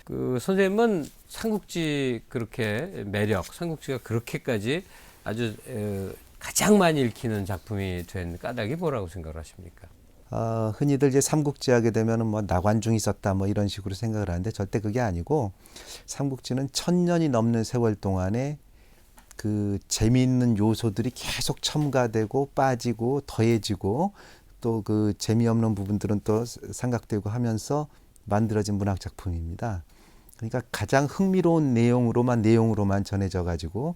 그 선생님은 삼국지 그렇게 매력, 삼국지가 그렇게까지 아주 가장 많이 읽히는 작품이 된 까닭이 뭐라고 생각을 하십니까? 흔히들 이제 삼국지 하게 되면은 뭐 나관중이 있었다 뭐 이런 식으로 생각을 하는데 절대 그게 아니고 삼국지는 1000년이 넘는 세월 동안에 그 재미있는 요소들이 계속 첨가되고 빠지고 더해지고 또 그 재미없는 부분들은 또 삼각되고 하면서 만들어진 문학 작품입니다. 그러니까 가장 흥미로운 내용으로만 전해져 가지고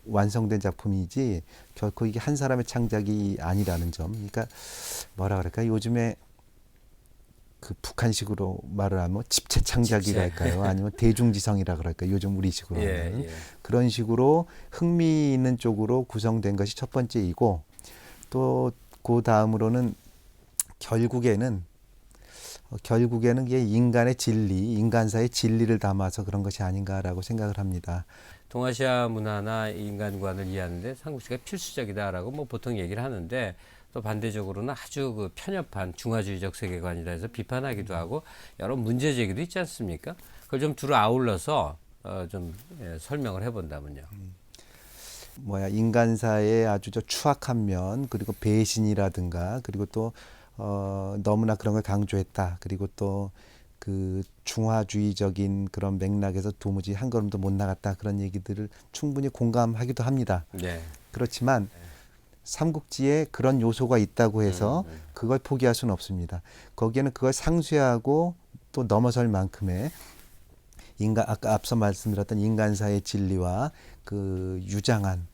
완성된 작품이지 결코 이게 한 사람의 창작이 아니라는 점. 그러니까 뭐라 그럴까 요즘에 그 북한식으로 말을 하면 집체 창작이랄까요? 아니면 대중지성이라 그럴까요? 요즘 우리식으로 예, 하면 예. 그런 식으로 흥미 있는 쪽으로 구성된 것이 첫 번째이고 또 그 다음으로는 결국에는 이게 인간의 진리, 인간사의 진리를 담아서 그런 것이 아닌가라고 생각을 합니다. 동아시아 문화나 인간관을 이해하는데 삼국지가 필수적이다라고 뭐 보통 얘기를 하는데 또 반대적으로는 아주 그 편협한 중화주의적 세계관이라 해서 비판하기도 하고 여러 문제 제기도 있지 않습니까? 그걸 좀 두루 아울러서 좀 설명을 해본다면요. 인간사의 아주 저 추악한 면 그리고 배신이라든가 그리고 또 너무나 그런 걸 강조했다. 그리고 또 그 중화주의적인 그런 맥락에서 도무지 한 걸음도 못 나갔다. 그런 얘기들을 충분히 공감하기도 합니다. 네. 그렇지만 삼국지에 그런 요소가 있다고 해서 그걸 포기할 수는 없습니다. 거기에는 그걸 상쇄하고 또 넘어설 만큼의 아까 앞서 말씀드렸던 인간사의 진리와 그 유장한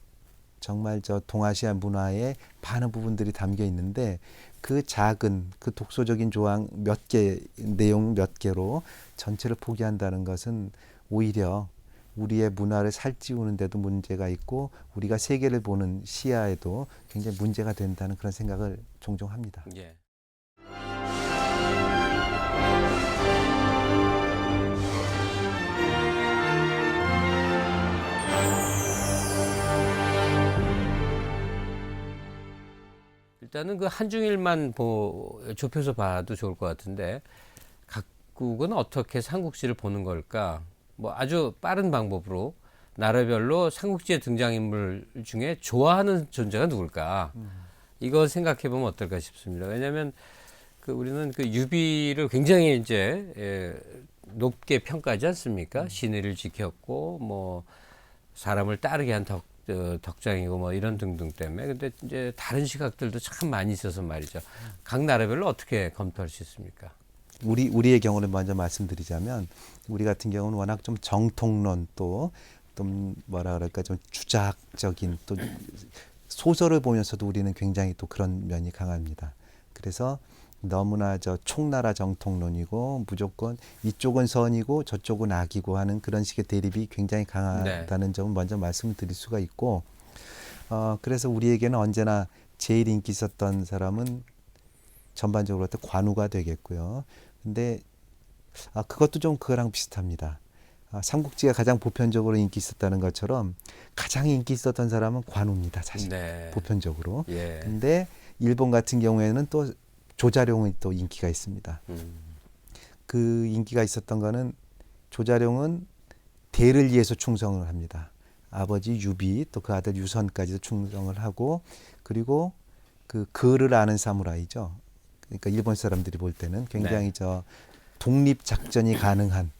정말 저 동아시아 문화의 많은 부분들이 담겨 있는데 그 작은 그 독소적인 조항 몇 개, 내용 몇 개로 전체를 포기한다는 것은 오히려 우리의 문화를 살찌우는 데도 문제가 있고 우리가 세계를 보는 시야에도 굉장히 문제가 된다는 그런 생각을 종종 합니다. 예. 일단은 그 한중일만 좁혀서 봐도 좋을 것 같은데 각국은 어떻게 삼국지를 보는 걸까? 뭐 아주 빠른 방법으로 나라별로 삼국지의 등장인물 중에 좋아하는 존재가 누굴까? 이거 생각해 보면 어떨까 싶습니다. 왜냐하면 그 우리는 그 유비를 굉장히 이제 높게 평가하지 않습니까? 신의를 지켰고 뭐 사람을 따르게 한 덕장이고 뭐 이런 등등 때문에. 근데 이제 다른 시각들도 참 많이 있어서 말이죠. 각 나라별로 어떻게 검토할 수 있습니까? 우리의 경우를 먼저 말씀드리자면 우리 같은 경우는 워낙 좀 정통론 또 뭐라 그럴까 좀 주작적인 또 소설을 보면서도 우리는 굉장히 또 그런 면이 강합니다. 그래서 너무나 저 총나라 정통론이고 무조건 이쪽은 선이고 저쪽은 악이고 하는 그런 식의 대립이 굉장히 네. 강하다는 점을 먼저 말씀을 드릴 수가 있고 그래서 우리에게는 언제나 제일 인기 있었던 사람은 전반적으로 관우가 되겠고요. 근데 그것도 좀 그거랑 비슷합니다. 삼국지가 가장 보편적으로 인기 있었다는 것처럼 가장 인기 있었던 사람은 관우입니다. 사실 네. 보편적으로. 예. 근데 일본 같은 경우에는 또 조자룡이 또 인기가 있습니다. 그 인기가 있었던 거는 조자룡은 대를 위해서 충성을 합니다. 아버지 유비 또 그 아들 유선까지도 충성을 하고 그리고 그 글을 아는 사무라이죠. 그러니까 일본 사람들이 볼 때는 굉장히 네. 저 독립 작전이 가능한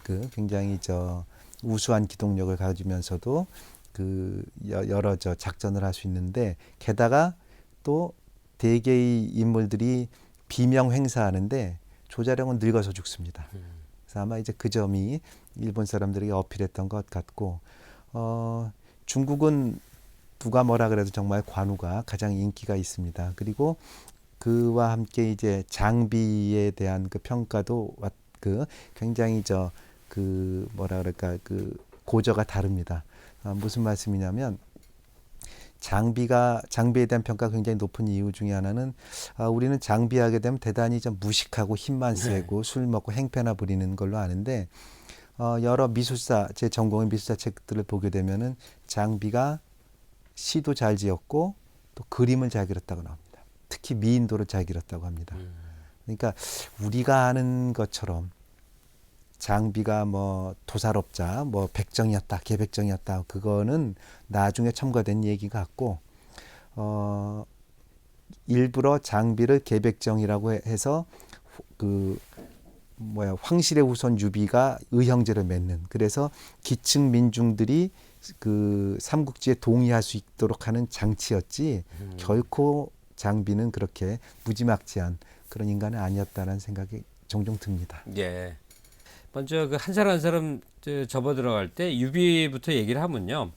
그 굉장히 저 우수한 기동력을 가지면서도 그 여러 저 작전을 할 수 있는데 게다가 또 대개의 인물들이 비명 행사하는데 조자룡은 늙어서 죽습니다. 그래서 아마 이제 그 점이 일본 사람들에게 어필했던 것 같고 중국은 누가 뭐라 그래도 정말 관우가 가장 인기가 있습니다. 그리고 그와 함께 이제 장비에 대한 그 평가도 그 굉장히 저 그 뭐라 그럴까 그 고저가 다릅니다. 무슨 말씀이냐면 장비에 대한 평가가 굉장히 높은 이유 중에 하나는 우리는 장비하게 되면 대단히 좀 무식하고 힘만 세고 술 먹고 행패나 부리는 걸로 아는데 여러 미술사 제 전공의 미술사 책들을 보게 되면은 장비가 시도 잘 지었고 또 그림을 잘 그렸다고 나옵니다. 특히 미인도를 잘 그렸다고 합니다. 그러니까 우리가 아는 것처럼 장비가 뭐 도살업자, 뭐 백정이었다, 개백정이었다, 그거는 나중에 첨가된 얘기 같고, 일부러 장비를 개백정이라고 해서 그 황실의 후손 유비가 의형제를 맺는, 그래서 기층 민중들이 그 삼국지에 동의할 수 있도록 하는 장치였지, 결코 장비는 그렇게 무지막지한 그런 인간은 아니었다는 생각이 종종 듭니다. 예. 먼저 그 한 사람 한 사람 접어 들어갈 때 유비부터 얘기를 하면요.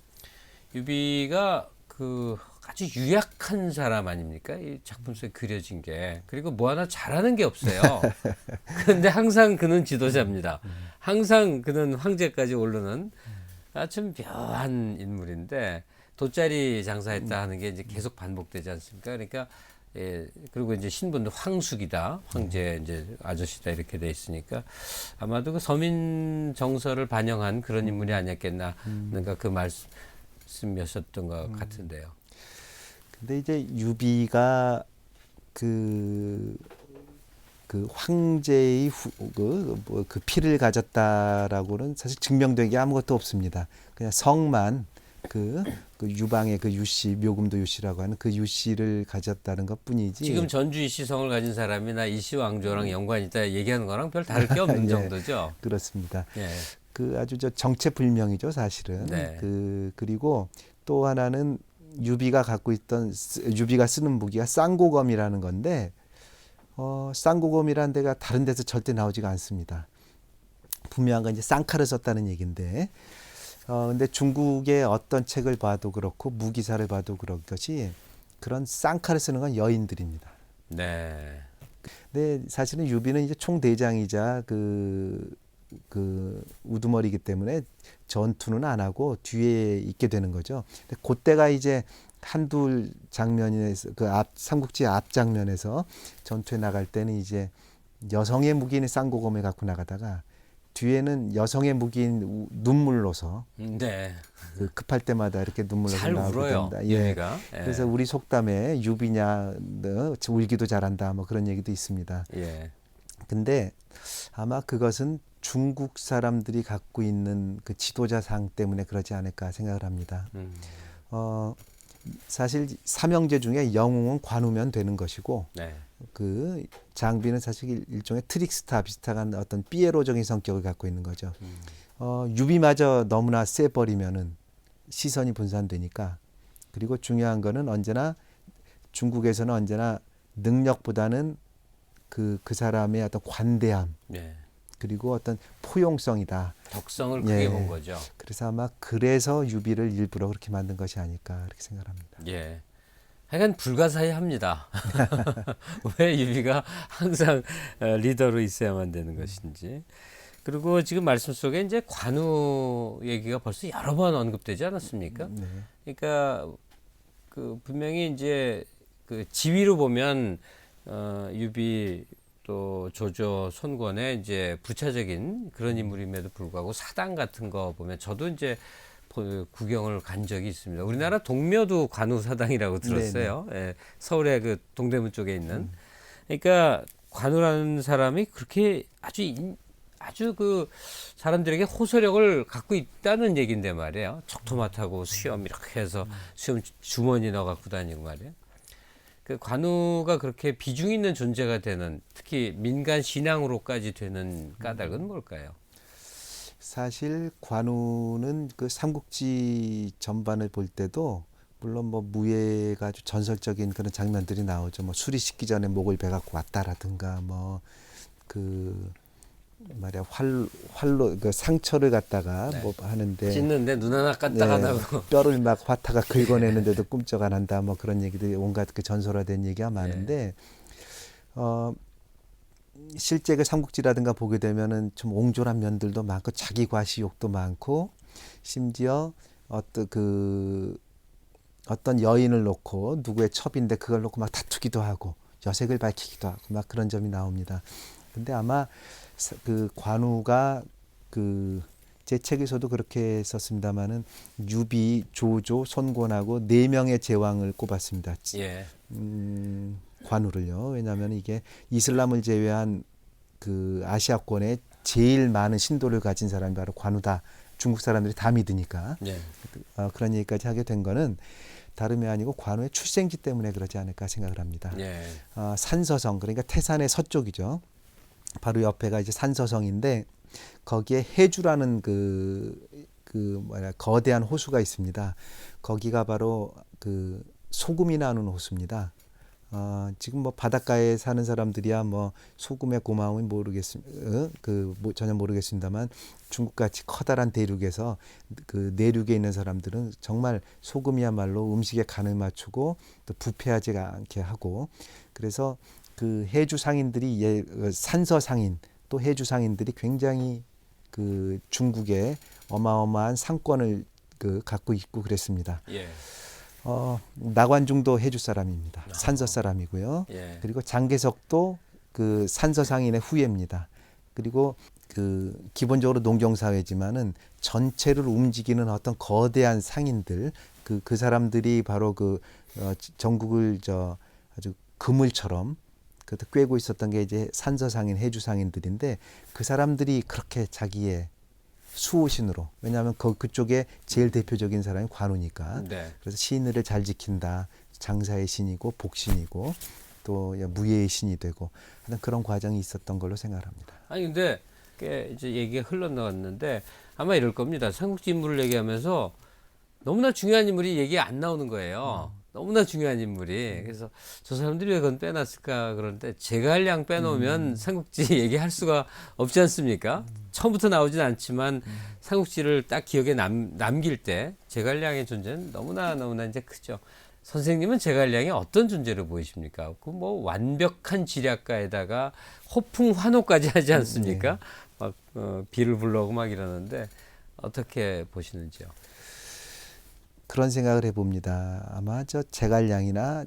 유비가 그 아주 유약한 사람 아닙니까? 이 작품 속에 그려진 게. 그리고 뭐 하나 잘하는 게 없어요. 그런데 항상 그는 지도자입니다. 항상 그는 황제까지 오르는 좀 묘한 인물인데, 돗자리 장사했다 하는 게 이제 계속 반복되지 않습니까? 그러니까 예, 그리고 이제 신분도 황숙이다, 황제 이제 아저씨다 이렇게 돼 있으니까 아마도 그 서민 정서를 반영한 그런 인물이 아니었겠나, 뭔가 그 말씀이셨던 것 같은데요. 근데 이제 유비가 그 황제의 그 피를 가졌다라고는 사실 증명된 게 아무것도 없습니다. 그냥 성만 그 유방의 그 유씨, 묘금도 유씨라고 하는 그 유씨를 가졌다는 것뿐이지. 지금 전주 이씨성을 가진 사람이나 이씨 왕조랑 연관이 있다 얘기하는 거랑 별 다를 게 없는 예, 정도죠. 그렇습니다. 예. 그 아주 정체불명이죠, 사실은. 네. 그리고 또 하나는 유비가 유비가 쓰는 무기가 쌍고검이라는 건데, 쌍고검이라는 데가 다른 데서 절대 나오지가 않습니다. 분명한 건 이제 쌍칼을 썼다는 얘기인데, 근데 중국의 어떤 책을 봐도 그렇고 무기사를 봐도 그런 것이, 그런 쌍칼을 쓰는 건 여인들입니다. 네. 근데 사실은 유비는 이제 총대장이자 그 우두머리이기 때문에 전투는 안 하고 뒤에 있게 되는 거죠. 근데 그때가 이제 한둘 장면에서 삼국지 앞 장면에서 전투에 나갈 때는 이제 여성의 무기는 쌍고검에 갖고 나가다가 뒤에는 여성의 무기인 눈물로서 네. 그 급할 때마다 이렇게 눈물로서 잘 나오게 울어요. 됩니다. 예. 유비가. 예. 그래서 우리 속담에 유비냐, 너 울기도 잘한다, 뭐 그런 얘기도 있습니다. 예. 근데 아마 그것은 중국 사람들이 갖고 있는 그 지도자상 때문에 그러지 않을까 생각을 합니다. 사실 삼형제 중에 영웅은 관우면 되는 것이고, 네. 그 장비는 사실 일종의 트릭스타 비슷한 어떤 피에로적인 성격을 갖고 있는 거죠. 유비마저 너무나 세버리면은 시선이 분산되니까. 그리고 중요한 거는 언제나 중국에서는 언제나 능력보다는 그 사람의 어떤 관대함, 네. 그리고 어떤 포용성이다. 덕성을 크게 예. 본 거죠. 그래서 아마 그래서 유비를 일부러 그렇게 만든 것이 아닐까 이렇게 생각합니다. 예. 하여간 불가사의합니다. 왜 유비가 항상 리더로 있어야만 되는 것인지. 그리고 지금 말씀 속에 이제 관우 얘기가 벌써 여러 번 언급되지 않았습니까? 네. 그러니까 그 분명히 이제 그 지위로 보면 유비 또 조조 손권의 이제 부차적인 그런 인물임에도 불구하고 사당 같은 거 보면 저도 이제 구경을 간 적이 있습니다. 우리나라 동묘도 관우사당이라고 들었어요. 예, 서울의 그 동대문 쪽에 있는. 그러니까 관우라는 사람이 그렇게 아주 그 사람들에게 호소력을 갖고 있다는 얘기인데 말이에요. 척토마타고 수염 이렇게 해서 수염 주머니 넣어 갖고 다니고 말이에요. 그 관우가 그렇게 비중 있는 존재가 되는, 특히 민간 신앙으로까지 되는 까닭은 뭘까요? 사실 관우는 그 삼국지 전반을 볼 때도 물론 뭐 무예가 아주 전설적인 그런 장면들이 나오죠. 뭐 수리씻기 전에 목을 베갖고 왔다라든가, 뭐 그 말이야 활로 그 상처를 갖다가 네. 뭐 하는데 찢는데 눈 하나 깠다가 나고. 뼈를 막 화타가 긁어내는데도 끔찍 안 한다, 뭐 그런 얘기들이 온갖 그 전설화된 얘기가 많은데, 실제 그 삼국지라든가 보게 되면은 좀 옹졸한 면들도 많고 자기 과시욕도 많고, 심지어 어떤 여인을 놓고 누구의 첩인데 그걸 놓고 막 다투기도 하고 여색을 밝히기도 하고 막 그런 점이 나옵니다. 근데 아마 그 관우가 제 책에서도 그렇게 썼습니다마는 유비, 조조, 손권하고 4명의 제왕을 꼽았습니다. 예. 관우를요. 왜냐하면 이게 이슬람을 제외한 그 아시아권의 제일 많은 신도를 가진 사람이 바로 관우다. 중국 사람들이 다 믿으니까. 예. 그런 얘기까지 하게 된 거는 다름이 아니고 관우의 출생지 때문에 그러지 않을까 생각을 합니다. 예. 산서성, 그러니까 태산의 서쪽이죠. 바로 옆에가 이제 산서성인데 거기에 해주라는 거대한 호수가 있습니다. 거기가 바로 그 소금이 나오는 호수입니다. 지금 뭐 바닷가에 사는 사람들이야 뭐 소금의 고마움이 전혀 모르겠습니다만 중국같이 커다란 대륙에서 그 내륙에 있는 사람들은 정말 소금이야말로 음식에 간을 맞추고 또 부패하지 않게 하고 그래서 그 해주 상인들이 산서 상인 또 해주 상인들이 굉장히 그 중국의 어마어마한 상권을 갖고 있고 그랬습니다. 예. 나관중도 해주 사람입니다. 산서 사람이고요. 예. 그리고 장개석도 그 산서 상인의 후예입니다. 그리고 그 기본적으로 농경 사회지만은 전체를 움직이는 어떤 거대한 상인들 그 사람들이 바로 전국을 아주 그물처럼 꿰고 있었던 게 이제 산서 상인, 해주 상인들인데 그 사람들이 그렇게 자기의 수호신으로 왜냐하면 그쪽에 제일 대표적인 사람이 관우니까 네. 그래서 신의를 잘 지킨다 장사의 신이고 복신이고 또 무예의 신이 되고 하여튼 그런 과정이 있었던 걸로 생각합니다. 아니 근데 꽤 이제 얘기가 흘러나왔는데 아마 이럴 겁니다. 삼국지 인물을 얘기하면서 너무나 중요한 인물이 얘기가 안 나오는 거예요. 너무나 중요한 인물이. 그래서 저 사람들이 왜 그건 빼놨을까 그러는데 제갈량 빼놓으면 삼국지 얘기할 수가 없지 않습니까? 처음부터 나오진 않지만 삼국지를 딱 기억에 남길 때 제갈량의 존재는 너무나 이제 크죠. 선생님은 제갈량이 어떤 존재로 보이십니까? 그 뭐 완벽한 지략가에다가 호풍 환호까지 하지 않습니까? 막 비를 불러오고 막 이러는데 어떻게 보시는지요? 그런 생각을 해봅니다. 아마 제갈량이나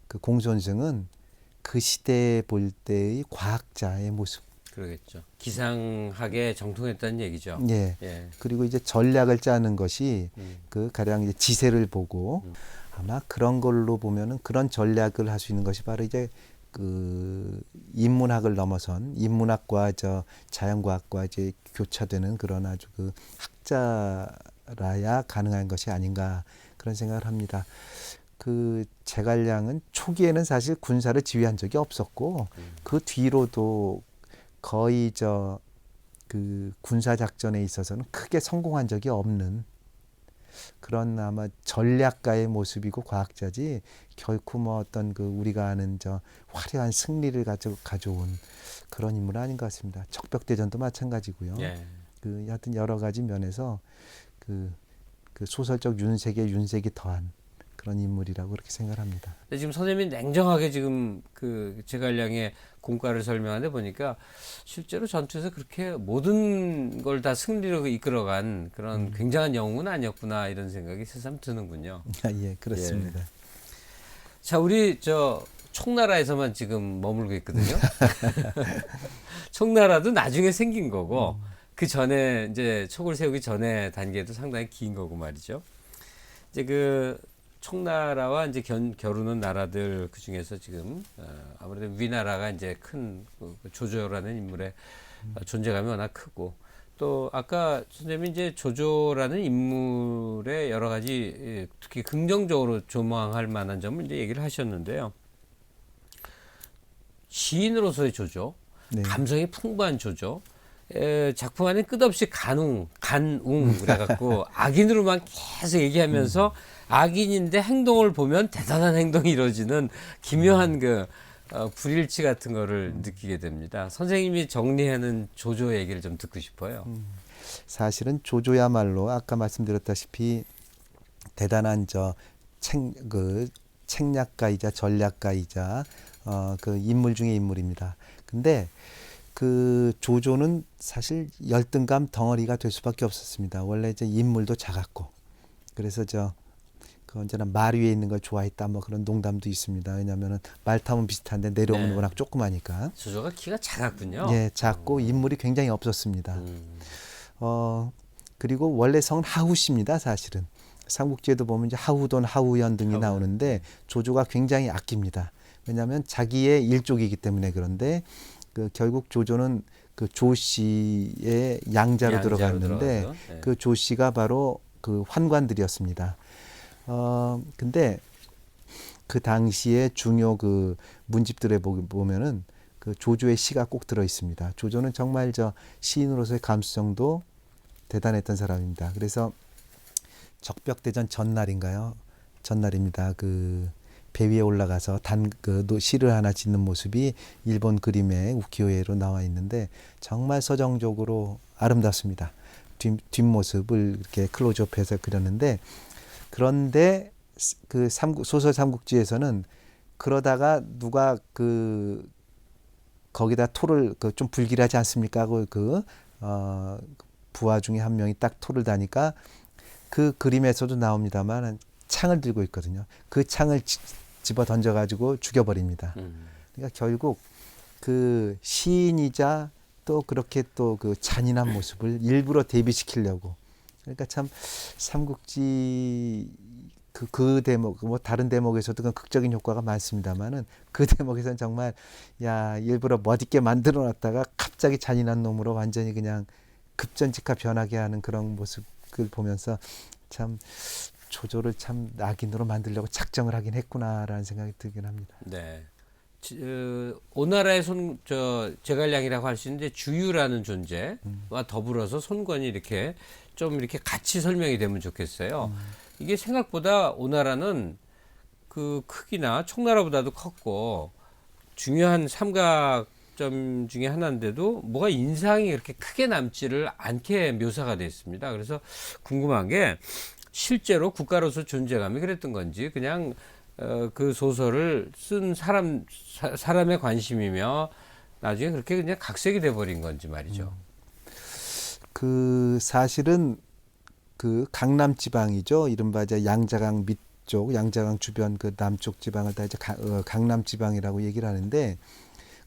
그 공손승은 그 시대에 볼 때의 과학자의 모습. 그러겠죠. 기상학에 정통했다는 얘기죠. 예. 예. 그리고 이제 전략을 짜는 것이 그 가령 이제 지세를 보고 아마 그런 걸로 보면은 그런 전략을 할 수 있는 것이 바로 이제 그 인문학을 넘어선 인문학과 자연과학과 이제 교차되는 그런 아주 그 학자라야 가능한 것이 아닌가 그런 생각을 합니다. 그 제갈량은 초기에는 사실 군사를 지휘한 적이 없었고 그 뒤로도 거의 그 군사 작전에 있어서는 크게 성공한 적이 없는 그런 아마 전략가의 모습이고 과학자지 결코 뭐 어떤 그 우리가 아는 화려한 승리를 가져온 그런 인물은 아닌 것 같습니다. 척벽대전도 마찬가지고요. 예. 그 하여튼 여러 가지 면에서 그 소설적 윤색이 더한 그런 인물이라고 그렇게 생각합니다. 근데 지금 선생님이 냉정하게 지금 그 제갈량의 공과를 설명하는데 보니까 실제로 전투에서 그렇게 모든 걸 다 승리로 이끌어간 그런 굉장한 영웅은 아니었구나 이런 생각이 새삼 드는군요. 예, 그렇습니다. 예. 자, 우리 총나라에서만 지금 머물고 있거든요. 총나라도 나중에 생긴 거고 그 전에 이제 촉을 세우기 전에 단계도 상당히 긴 거고 말이죠. 이제 그 총나라와 이제 겨루는 나라들 그 중에서 지금 아무래도 위나라가 이제 큰 조조라는 인물의 존재감이 워낙 크고 또 아까 선생님이 이제 조조라는 인물의 여러 가지 특히 긍정적으로 조망할 만한 점을 이제 얘기를 하셨는데요. 시인으로서의 조조, 네. 감성이 풍부한 조조. 작품 안에 끝없이 간웅 그래갖고 악인으로만 계속 얘기하면서 악인인데 행동을 보면 대단한 행동이 이루어지는 기묘한 불일치 같은 거를 느끼게 됩니다. 선생님이 정리하는 조조 얘기를 좀 듣고 싶어요. 사실은 조조야말로 아까 말씀드렸다시피 대단한 책략가이자 전략가이자 그 인물 중의 인물입니다. 근데 그 조조는 사실 열등감 덩어리가 될 수밖에 없었습니다. 원래 이제 인물도 작았고 그래서 그 언제나 말 위에 있는 걸 좋아했다 뭐 그런 농담도 있습니다. 왜냐하면은 말 타면 비슷한데 내려오면 네. 워낙 조그마니까. 조조가 키가 작았군요. 예, 작고 인물이 굉장히 없었습니다. 그리고 원래 성은 하후씨입니다. 사실은 삼국지에도 보면 이제 하후돈, 하후연 등이 나오는데 조조가 굉장히 아낍니다. 왜냐하면 자기의 일족이기 때문에 그런데 결국 조조는 그 조 씨의 양자로 들어갔는데 들어가죠. 네. 그 조 씨가 바로 그 환관들이었습니다. 근데 그 당시에 중요 그 문집들에 보면은 그 조조의 시가 꼭 들어 있습니다. 조조는 정말 저 시인으로서의 감수성도 대단했던 사람입니다. 그래서 적벽대전 전날인가요? 전날입니다. 그 배 위에 올라가서 그 시를 하나 짓는 모습이 일본 그림의 우키요에로 나와 있는데 정말 서정적으로 아름답습니다. 뒷모습을 이렇게 클로즈업해서 그렸는데 그런데 그 소설 삼국지에서는 그러다가 누가 그 거기다 토를 그 좀 불길하지 않습니까? 부하 중에 한 명이 딱 토를 다니까 그 그림에서도 나옵니다만 창을 들고 있거든요. 그 창을 집어 던져가지고 죽여버립니다. 그러니까 결국 그 시인이자 또 그렇게 또 그 잔인한 모습을 일부러 대비시키려고. 그러니까 참 삼국지 그 대목 뭐 다른 대목에서도 그 극적인 효과가 많습니다만은 그 대목에서는 정말 야 일부러 멋있게 만들어놨다가 갑자기 잔인한 놈으로 완전히 그냥 급전직하 변하게 하는 그런 모습을 보면서 참 조조를 참 낙인으로 만들려고 작정을 하긴 했구나라는 생각이 들긴 합니다. 네. 오나라의 제갈량이라고 할 수 있는데 주유라는 존재와 더불어서 손권이 이렇게 좀 이렇게 같이 설명이 되면 좋겠어요. 이게 생각보다 오나라는 그 크기나 청나라보다도 컸고 중요한 삼각점 중에 하나인데도 뭐가 인상이 그렇게 크게 남지를 않게 묘사가 되어 있습니다. 그래서 궁금한 게 실제로 국가로서 존재감이 그랬던 건지 그냥 그 소설을 쓴 사람의 관심이며 나중에 그렇게 그냥 각색이 돼버린 건지 말이죠. 그 사실은 그 강남 지방이죠. 이른바 이제 양자강 밑쪽, 양자강 주변 그 남쪽 지방을 다 이제 강남 지방이라고 얘기를 하는데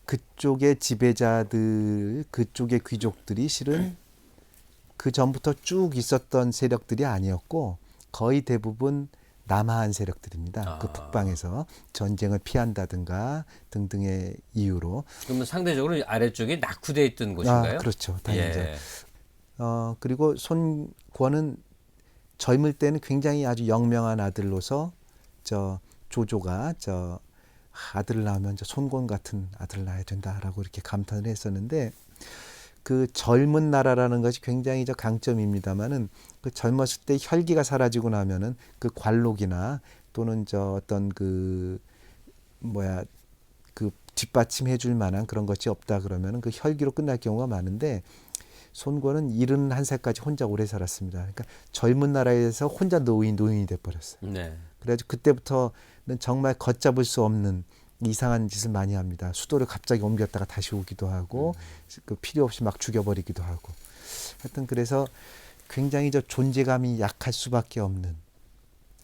그쪽의 지배자들, 그쪽의 귀족들이 실은 그 전부터 쭉 있었던 세력들이 아니었고 거의 대부분 남하한 세력들입니다. 그 북방에서 전쟁을 피한다든가 등등의 이유로. 그러면 상대적으로 아래쪽에 낙후되어 있던 곳인가요? 그렇죠. 당연히. 예. 그리고 손권은 젊을 때는 굉장히 아주 영명한 아들로서 조조가 아들을 낳으면 손권 같은 아들을 낳아야 된다라고 이렇게 감탄을 했었는데 그 젊은 나라라는 것이 굉장히 강점입니다만은 그 젊었을 때 혈기가 사라지고 나면은 그 관록이나 또는 어떤 그 뒷받침해 줄 만한 그런 것이 없다 그러면은 그 혈기로 끝날 경우가 많은데 손권은 71살까지 혼자 오래 살았습니다. 그러니까 젊은 나라에서 혼자 노인이 돼 버렸어요. 네. 그래가지고 그때부터는 정말 걷잡을 수 없는 이상한 짓을 많이 합니다. 수도를 갑자기 옮겼다가 다시 오기도 하고 그 필요 없이 막 죽여버리기도 하고. 하여튼 그래서 굉장히 존재감이 약할 수밖에 없는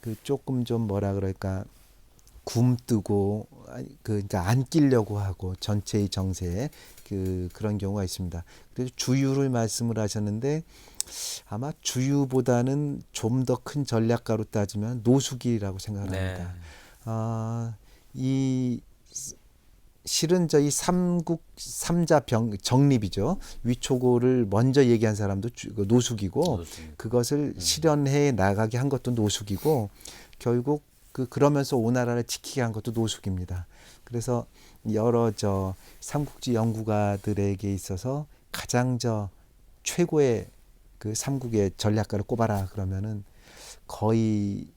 그 조금 좀 뭐라 그럴까 굼뜨고 그 이제 안 끼려고 하고 전체의 정세에 그런 경우가 있습니다. 그래서 주유를 말씀을 하셨는데 아마 주유보다는 좀 더 큰 전략가로 따지면 노숙이라고 생각을 합니다. 이 실은 저희 삼자 정립이죠. 위초고를 먼저 얘기한 사람도 노숙이고 그것을 실현해 나가게 한 것도 노숙이고 결국 그러면서 오나라를 지키게 한 것도 노숙입니다. 그래서 여러 삼국지 연구가들에게 있어서 가장 최고의 그 삼국의 전략가를 꼽아라 그러면은 거의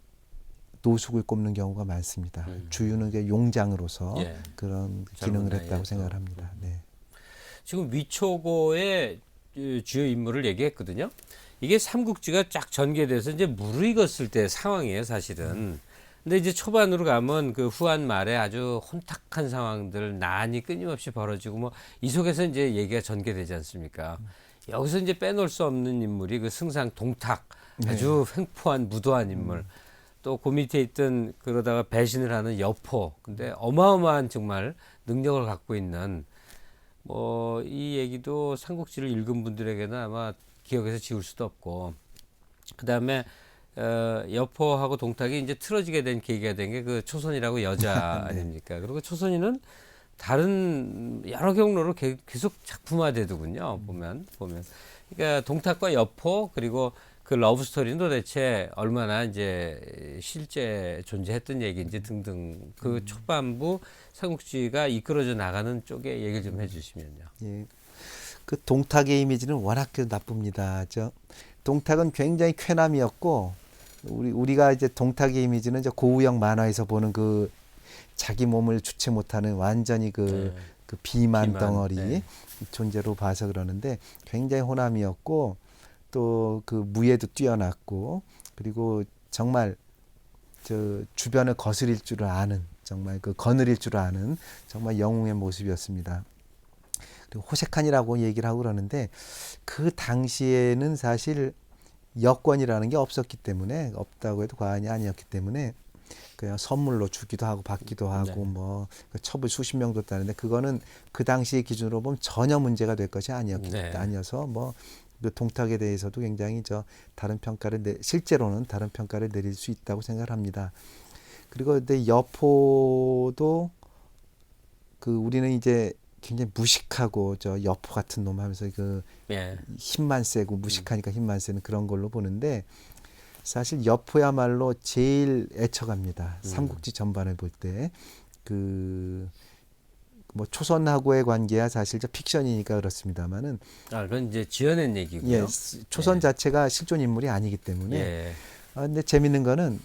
노숙을 꼽는 경우가 많습니다. 주유는 용장으로서 그런 기능을 했다고 생각을 합니다. 네. 지금 위초고의 주요 인물을 얘기했거든요. 이게 삼국지가 쫙 전개돼서 이제 무르익었을 때 상황이에요, 사실은. 근데 이제 초반으로 가면 그 후한 말에 아주 혼탁한 상황들, 난이 끊임없이 벌어지고 뭐 이 속에서 이제 얘기가 전개되지 않습니까? 여기서 이제 빼놓을 수 없는 인물이 그 승상 동탁, 아주 횡포한 무도한 인물. 또 그 밑에 있던 그러다가 배신을 하는 여포. 근데 어마어마한 정말 능력을 갖고 있는 뭐 이 얘기도 삼국지를 읽은 분들에게는 아마 기억에서 지울 수도 없고 그다음에 여포하고 동탁이 이제 틀어지게 된 계기가 된 게 그 초선이라고 여자 아닙니까? 그리고 초선이는 다른 여러 경로로 계속 작품화되더군요. 보면. 그러니까 동탁과 여포 그리고 그 러브 스토리는 도대체 얼마나 이제 실제 존재했던 얘기인지 등등 그 초반부 삼국지가 이끌어져 나가는 쪽에 얘기를 좀 해주시면요. 예. 그 동탁의 이미지는 워낙 나쁩니다. 동탁은 굉장히 쾌남이었고 우리가 이제 동탁의 이미지는 이제 고우영 만화에서 보는 그 자기 몸을 주체 못하는 완전히 그 비만 덩어리 네. 존재로 봐서 그러는데 굉장히 호남이었고 또 그 무예도 뛰어났고 그리고 정말 저 주변을 거스릴 줄 아는 정말 그 거느릴 줄 아는 정말 영웅의 모습이었습니다. 그리고 호색한이라고 얘기를 하고 그러는데 그 당시에는 사실 여권이라는 게 없었기 때문에 없다고 해도 과언이 아니었기 때문에 그냥 선물로 주기도 하고 받기도 하고 네. 뭐 첩을 수십 명 뒀다는데 그거는 그 당시 기준으로 보면 전혀 문제가 될 것이 네. 아니어서 뭐 그 동탁에 대해서도 굉장히 다른 평가를 실제로는 다른 평가를 내릴 수 있다고 생각을 합니다. 그리고 근데 여포도 그 우리는 이제 굉장히 무식하고 여포 같은 놈 하면서 그 예. 힘만 세고 무식하니까 힘만 세는 그런 걸로 보는데 사실 여포야말로 제일 애처갑니다. 삼국지 전반을 볼 때 그 뭐 초선하고의 관계야 사실 픽션이니까 그렇습니다만은 그건 이제 지어낸 얘기고요. 예, 초선 예. 자체가 실존 인물이 아니기 때문에 예. 근데 재밌는 거는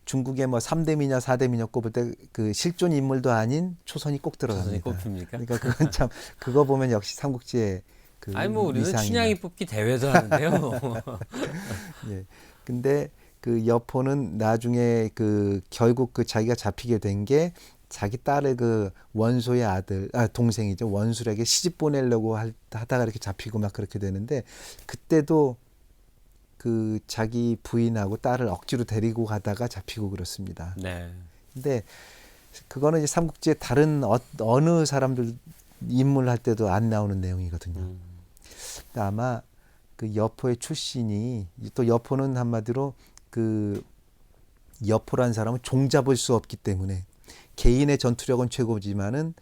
중국의 뭐 3대 미녀, 4대 미녀 꼽을 때 그 실존 인물도 아닌 초선이 꼭 조선이 들어갑니다. 꼽힙니까? 그러니까 그건 참 그거 보면 역시 삼국지의 그 아니 뭐 우리는 위상이나 춘향이 뽑기 대회도 하는데요. 예. 근데 그 여포는 나중에 그 결국 그 자기가 잡히게 된 게 자기 딸을 그 원소의 동생이죠. 원술에게 시집 보내려고 하다가 이렇게 잡히고 막 그렇게 되는데 그때도 그 자기 부인하고 딸을 억지로 데리고 가다가 잡히고 그렇습니다. 네. 근데 그거는 이제 삼국지의 다른 어느 사람들 인물 할 때도 안 나오는 내용이거든요. 그러니까 아마 그 여포의 출신이 또 여포는 한마디로 그 여포란 사람은 종잡을 수 없기 때문에 개인의 전투력은 최고지만은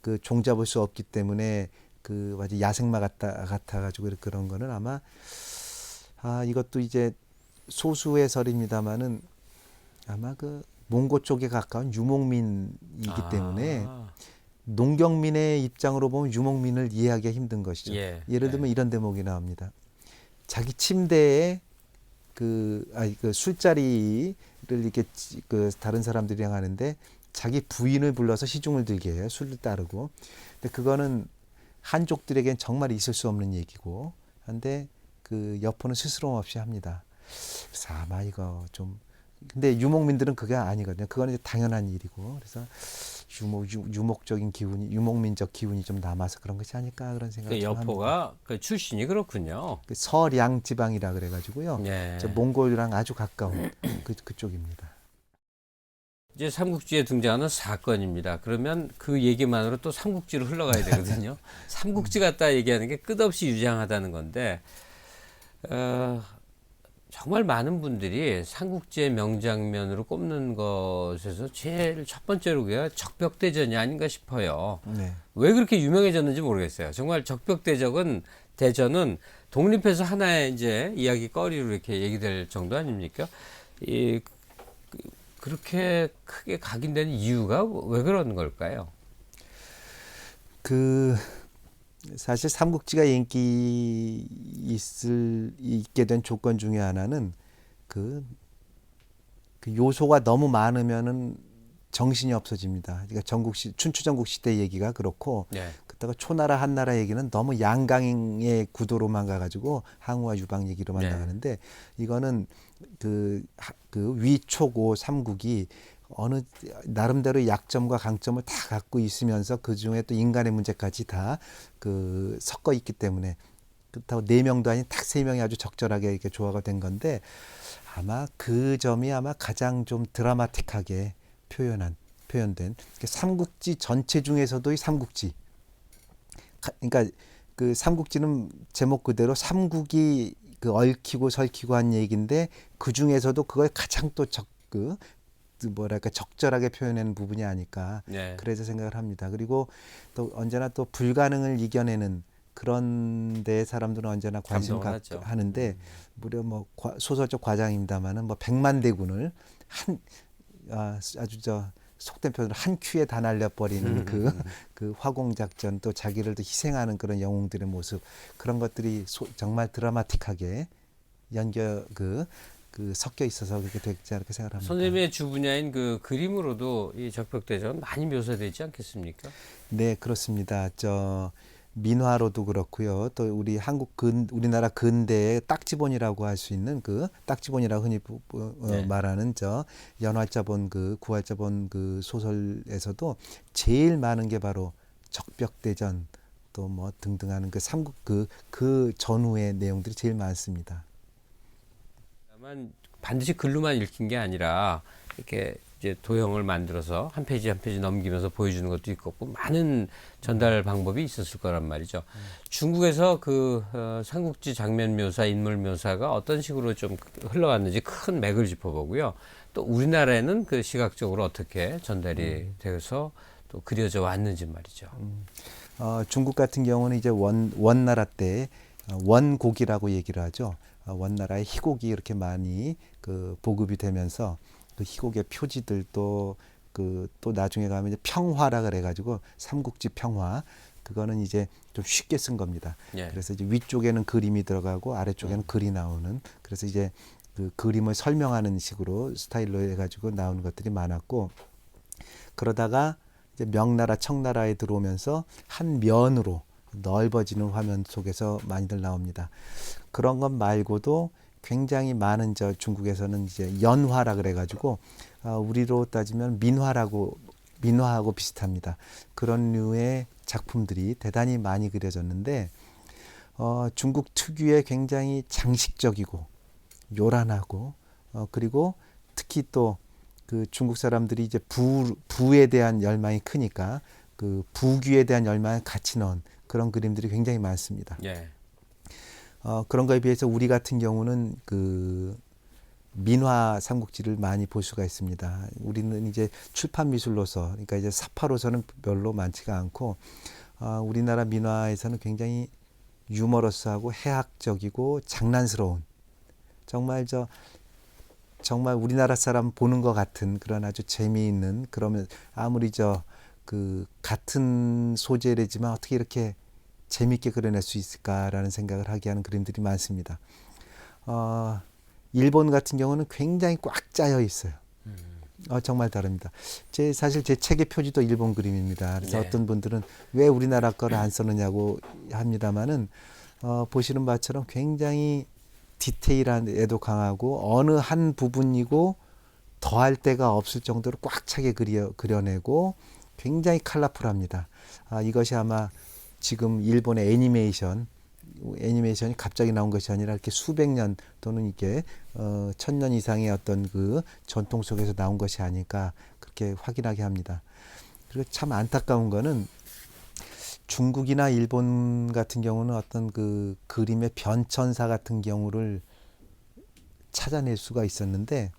그 종잡을 수 없기 때문에 그 아주 야생마 같아가지고 그런 거는 아마 이것도 이제 소수의 설입니다만은 아마 그 몽고 쪽에 가까운 유목민이기 때문에 농경민의 입장으로 보면 유목민을 이해하기가 힘든 것이죠. 예를 들면 이런 대목이 나옵니다. 자기 침대에 그 술자리를 이렇게 그 다른 사람들이랑 하는데 자기 부인을 불러서 시중을 들게 해요. 술을 따르고. 근데 그거는 한족들에겐 정말 있을 수 없는 얘기고. 근데 그 여포는 스스럼 없이 합니다. 그래서 아마 이거 좀 근데 유목민들은 그게 아니거든요. 그거는 이제 당연한 일이고. 그래서 유목적인 기운이 유목민적 기운이 좀 남아서 그런 것이 아닐까 그런 생각을 좀 합니다. 여포가 그 출신이 그렇군요. 그 서량 지방이라 그래가지고요. 예. 저 몽골이랑 아주 가까운 그쪽입니다. 이제 삼국지에 등장하는 사건입니다. 그러면 그 얘기만으로 또 삼국지로 흘러가야 되거든요. 삼국지 같다 얘기하는 게 끝없이 유장하다는 건데 정말 많은 분들이 삼국지의 명장면으로 꼽는 것에서 제일 첫 번째로 그게 적벽대전이 아닌가 싶어요. 네. 왜 그렇게 유명해졌는지 모르겠어요. 정말 대전은 독립해서 하나의 이제 이야기거리로 이렇게 얘기될 정도 아닙니까? 그렇게 크게 각인되는 이유가 왜 그런 걸까요? 사실 삼국지가 인기 있게 된 조건 중에 하나는 그 요소가 너무 많으면은 정신이 없어집니다. 그러니까 춘추전국 시대 얘기가 그렇고, 네. 그다가 초나라 한나라 얘기는 너무 양강의 구도로만 가가지고 항우와 유방 얘기로만 네. 나가는데 이거는 그 위초고 삼국이 어느 나름대로 약점과 강점을 다 갖고 있으면서 그 중에 또 인간의 문제까지 다 그 섞어 있기 때문에 그렇다고 4명도 아닌 딱 3명이 아주 적절하게 이렇게 조화가 된 건데 아마 그 점이 아마 가장 좀 드라마틱하게 표현된 삼국지 전체 중에서도 이 삼국지 그러니까 그 삼국지는 제목 그대로 삼국이 그 얽히고 설키고 한 얘기인데 그 중에서도 그걸 가장 또 뭐랄까 적절하게 표현하는 부분이 아닐까 네. 그래서 생각을 합니다. 그리고 또 언제나 또 불가능을 이겨내는 그런 데 사람들은 언제나 관심 감동을 하죠. 하는데 무려 뭐 소설적 과장입니다만은 뭐 100만 대군을 아주 저 속된 표현으로 한 큐에 다 날려버리는 그 화공 작전 또 자기를 또 희생하는 그런 영웅들의 모습 그런 것들이 정말 드라마틱하게 섞여 있어서 그렇게 되지 않을까 생각합니다. 선생님의 주 분야인 그 그림으로도 이 적벽대전 많이 묘사되지 않겠습니까? 네, 그렇습니다. 저 민화로도 그렇고요. 또 우리 우리나라 근대의 딱지본이라고 할 수 있는 그 딱지본이라고 흔히 네. 말하는 저 연활자본 구활자본 소설에서도 제일 많은 게 바로 적벽대전 또 뭐 등등하는 그 삼국 그 전후의 내용들이 제일 많습니다. 다만 반드시 글로만 읽힌 게 아니라 이렇게 이제 도형을 만들어서 한 페이지 한 페이지 넘기면서 보여주는 것도 있고 많은 전달 방법이 있었을 거란 말이죠. 중국에서 그 삼국지 장면 묘사, 인물 묘사가 어떤 식으로 좀 흘러왔는지 큰 맥을 짚어보고요. 또 우리나라에는 그 시각적으로 어떻게 전달이 되어서 또 그려져 왔는지 말이죠. 중국 같은 경우는 이제 원나라 때 원곡이라고 얘기를 하죠. 원나라의 희곡이 이렇게 많이 보급이 되면서 그 희곡의 표지들도 또 나중에 가면 이제 평화라 그래가지고 삼국지 평화 그거는 이제 좀 쉽게 쓴 겁니다. 예. 그래서 이제 위쪽에는 그림이 들어가고 아래쪽에는 글이 나오는 그래서 이제 그 그림을 설명하는 식으로 스타일로 해가지고 나오는 것들이 많았고 그러다가 이제 명나라 청나라에 들어오면서 한 면으로 넓어지는 화면 속에서 많이들 나옵니다. 그런 것 말고도 굉장히 많은 저 중국에서는 이제 연화라 그래가지고 우리로 따지면 민화하고 비슷합니다. 그런 류의 작품들이 대단히 많이 그려졌는데 중국 특유의 굉장히 장식적이고 요란하고 그리고 특히 또 그 중국 사람들이 이제 부에 대한 열망이 크니까 그 부귀에 대한 열망을 같이 넣은 그런 그림들이 굉장히 많습니다. 예. 그런 거에 비해서 우리 같은 경우는 그 민화 삼국지를 많이 볼 수가 있습니다. 우리는 이제 출판 미술로서 그러니까 이제 사파로서는 별로 많지가 않고 우리나라 민화에서는 굉장히 유머러스하고 해학적이고 장난스러운 정말 우리나라 사람 보는 것 같은 그런 아주 재미있는 그러면 아무리 같은 소재이지만 어떻게 이렇게 재미있게 그려낼 수 있을까라는 생각을 하게 하는 그림들이 많습니다. 일본 같은 경우는 굉장히 꽉 짜여 있어요. 정말 다릅니다. 사실 제 책의 표지도 일본 그림입니다. 그래서 네. 어떤 분들은 왜 우리나라 거를 안 써느냐고 합니다만은 보시는 바처럼 굉장히 디테일한 애도 강하고 어느 한 부분이고 더할 데가 없을 정도로 꽉 차게 그려내고 굉장히 컬러풀합니다. 이것이 아마 지금 일본의 애니메이션이 갑자기 나온 것이 아니라 이렇게 수백 년 또는 이게 1000년 이상의 어떤 그 전통 속에서 나온 것이 아닐까 그렇게 확인하게 합니다. 그리고 참 안타까운 거는 중국이나 일본 같은 경우는 어떤 그 그림의 변천사 같은 경우를 찾아낼 수가 있었는데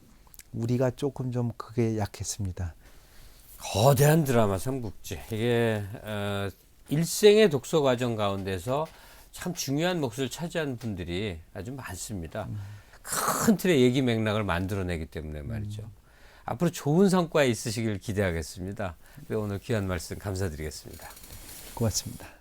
우리가 조금 좀 그게 약했습니다. 거대한 드라마 삼국지 이게 일생의 독서 과정 가운데서 참 중요한 몫을 차지한 분들이 아주 많습니다. 큰 틀의 얘기 맥락을 만들어내기 때문에 말이죠. 앞으로 좋은 성과 있으시길 기대하겠습니다. 오늘 귀한 말씀 감사드리겠습니다. 고맙습니다.